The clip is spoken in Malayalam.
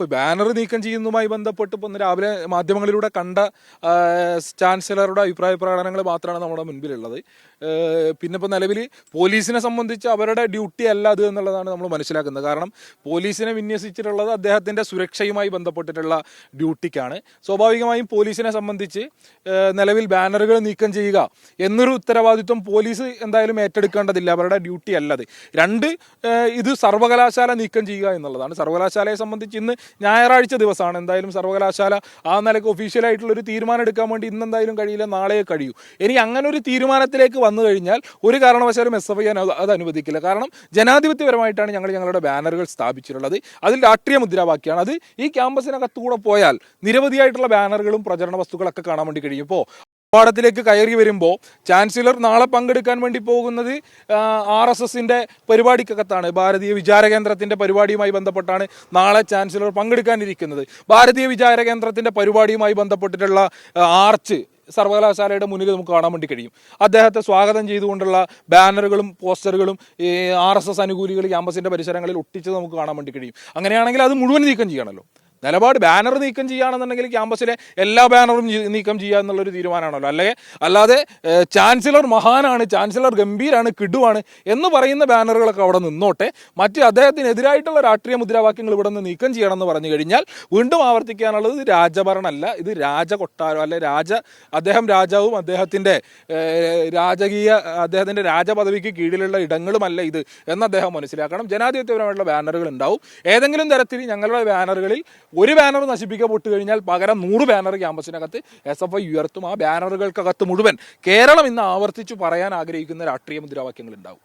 ഇപ്പോൾ ബാനർ നീക്കം ചെയ്യുന്നതുമായി ബന്ധപ്പെട്ട് ഇപ്പോൾ ഇന്ന് രാവിലെ മാധ്യമങ്ങളിലൂടെ കണ്ട ചാൻസലറുടെ അഭിപ്രായ പ്രകടനങ്ങൾ മാത്രമാണ് നമ്മുടെ മുൻപിലുള്ളത്. പിന്നെ ഇപ്പോൾ നിലവിൽ പോലീസിനെ സംബന്ധിച്ച് അവരുടെ ഡ്യൂട്ടി അല്ല അത് എന്നുള്ളതാണ് നമ്മൾ മനസ്സിലാക്കുന്നത്. കാരണം പോലീസിനെ വിന്യസിച്ചിട്ടുള്ളത് അദ്ദേഹത്തിൻ്റെ സുരക്ഷയുമായി ബന്ധപ്പെട്ടിട്ടുള്ള ഡ്യൂട്ടിക്കാണ്. സ്വാഭാവികമായും പോലീസിനെ സംബന്ധിച്ച് നിലവിൽ ബാനറുകൾ നീക്കം ചെയ്യുക എന്നൊരു ഉത്തരവാദിത്വം പോലീസ് എന്തായാലും ഏറ്റെടുക്കേണ്ടതില്ല, അവരുടെ ഡ്യൂട്ടി അല്ലത്. രണ്ട്, ഇത് സർവകലാശാല നീക്കം ചെയ്യുക എന്നുള്ളതാണ്. സർവകലാശാലയെ സംബന്ധിച്ച് ഇന്ന് ഞായറാഴ്ച ദിവസമാണ്. എന്തായാലും സർവകലാശാല ആ നിലയ്ക്ക് ഒഫീഷ്യലായിട്ടുള്ളൊരു തീരുമാനം എടുക്കാൻ വേണ്ടി ഇന്ന് എന്തായാലും കഴിയില്ല, നാളെ കഴിയൂ. ഇനി അങ്ങനെ ഒരു തീരുമാനത്തിലേക്ക് വന്നു കഴിഞ്ഞാൽ ഒരു കാരണവശാലും SFI അത് അനുവദിക്കില്ല. കാരണം ജനാധിപത്യപരമായിട്ടാണ് ഞങ്ങളുടെ ബാനറുകൾ സ്ഥാപിച്ചിട്ടുള്ളത്. അതിൽ രാഷ്ട്രീയ മുദ്രാവാക്യമാണ് അത്. ഈ ക്യാമ്പസിനകത്തുകൂടെ പോയാൽ നിരവധിയായിട്ടുള്ള ബാനറുകളും പ്രചരണ വസ്തുക്കളൊക്കെ കാണാൻ വേണ്ടി കഴിയും. ഇപ്പോൾ പാടത്തിലേക്ക് കയറി വരുമ്പോൾ ചാൻസലർ നാളെ പങ്കെടുക്കാൻ വേണ്ടി പോകുന്നത് RSSന്റെ പരിപാടിക്കകത്താണ്. ഭാരതീയ വിചാര കേന്ദ്രത്തിൻ്റെ പരിപാടിയുമായി ബന്ധപ്പെട്ടാണ് നാളെ ചാൻസലർ പങ്കെടുക്കാനിരിക്കുന്നത്. ഭാരതീയ വിചാര കേന്ദ്രത്തിൻ്റെ പരിപാടിയുമായി ബന്ധപ്പെട്ടിട്ടുള്ള ആർച്ച് സർവകലാശാലയുടെ മുന്നിൽ നമുക്ക് കാണാൻ വേണ്ടി കഴിയും. അദ്ദേഹത്തെ സ്വാഗതം ചെയ്തുകൊണ്ടുള്ള ബാനറുകളും പോസ്റ്ററുകളും RSS അനുകൂലികൾ ക്യാമ്പസിൻ്റെ പരിസരങ്ങളിൽ ഒട്ടിച്ച് നമുക്ക് കാണാൻ വേണ്ടി കഴിയും. അങ്ങനെയാണെങ്കിൽ അത് മുഴുവൻ നീക്കം ചെയ്യണമല്ലോ. നിലപാട് ബാനർ നീക്കം ചെയ്യുകയാണെന്നുണ്ടെങ്കിൽ ക്യാമ്പസിലെ എല്ലാ ബാനറും നീക്കം ചെയ്യുക എന്നുള്ളൊരു തീരുമാനമാണല്ലോ. അല്ലാതെ ചാൻസലർ മഹാനാണ്, ചാൻസലർ ഗംഭീരാണ്, കിടുവാണ് എന്ന് പറയുന്ന ബാനറുകളൊക്കെ അവിടെ നിന്നോട്ടെ. മറ്റ് അദ്ദേഹത്തിനെതിരായിട്ടുള്ള രാഷ്ട്രീയ മുദ്രാവാക്യങ്ങൾ ഇവിടെ നിന്ന് നീക്കം ചെയ്യണമെന്ന് പറഞ്ഞു കഴിഞ്ഞാൽ വീണ്ടും ആവർത്തിക്കാനുള്ളത് ഇത് രാജഭരണമല്ല, ഇത് രാജകൊട്ടാരം അല്ലെ അദ്ദേഹം രാജാവും അദ്ദേഹത്തിൻ്റെ അദ്ദേഹത്തിൻ്റെ രാജപദവിക്ക് കീഴിലുള്ള ഇടങ്ങളുമല്ല ഇത് എന്ന് അദ്ദേഹം മനസ്സിലാക്കണം. ജനാധിപത്യപരമായിട്ടുള്ള ബാനറുകൾ ഉണ്ടാവും. ഏതെങ്കിലും തരത്തിൽ ഞങ്ങളുടെ ബാനറുകളിൽ ഒരു ബാനർ നശിപ്പിക്കപ്പെട്ടു കഴിഞ്ഞാൽ പകരം 100 ബാനർ ക്യാമ്പസിനകത്ത് SFI ഉയർത്തും. ആ ബാനറുകൾക്കകത്ത് മുഴുവൻ കേരളം ഇന്ന് ആവർത്തിച്ചു പറയാൻ ആഗ്രഹിക്കുന്ന രാഷ്ട്രീയ മുദ്രാവാക്യങ്ങൾ ഉണ്ടാവും.